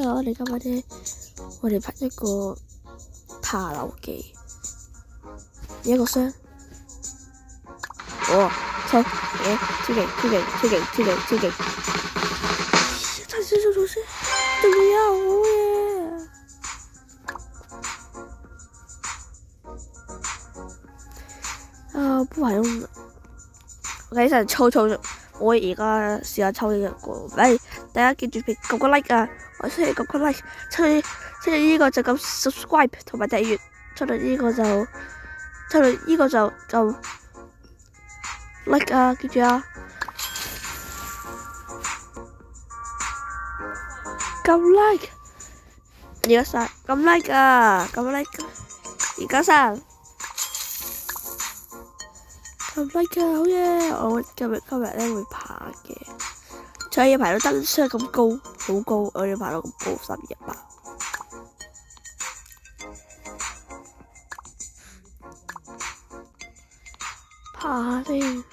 啦！我哋今日咧，我哋拍一個爬樓記，一個箱。哇！超勁！超勁！超勁！超勁！超勁！超勁！太少少東西，對不要我耶！啊，不好用了。我睇陣抽，我而家試下抽呢一個。喂，大家記住撳個 like 啊！我出嚟撳個 like，出嚟呢個就撳 subscribe 同埋訂閱，出嚟呢個就撳 like 啊！記住啊！撳 like，而家晒撳 like 啊！撳 like，而家晒撳 like 啊！好嘢！我今日咧會爬嘅，所以要爬到燈箱咁高，好高！我要爬到咁高，31吧。爬先。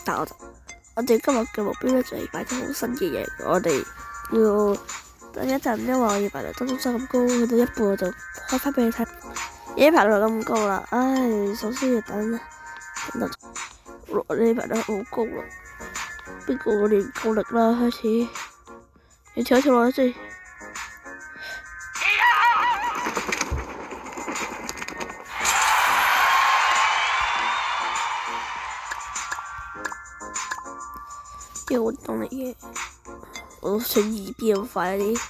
但我哋今日嘅目標咧就係買啲好新嘅嘢，我哋要等一陣，因為我要爬到燈箱咁高，去到一半我就開翻俾你睇。已經爬到咁高啦，唉，首先要等你爬到好高啦，不過我哋唔夠力啦，開始你跳一跳落去先。呢個活動嚟嘅，我想2變快啲。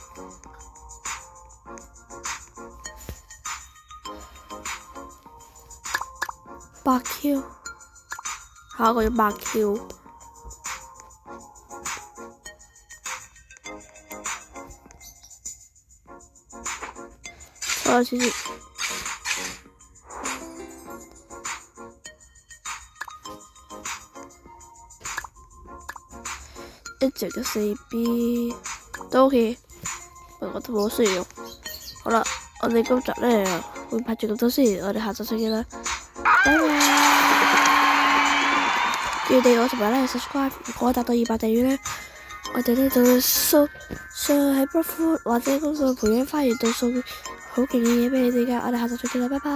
8Q， 下一個要8Q。好啦，先。一直嘅4B 都 OK， 不過都冇需要用。好啦，我哋今集咧會拍住咁多先，我哋下集再見啦，拜拜！記住訂閱我同埋咧 subscribe， 如果達到200訂閱咧，我哋呢就會上喺 Brookwood 或者嗰個培養花園度送好勁嘅嘢俾你哋噶，我哋下集再見啦，拜拜！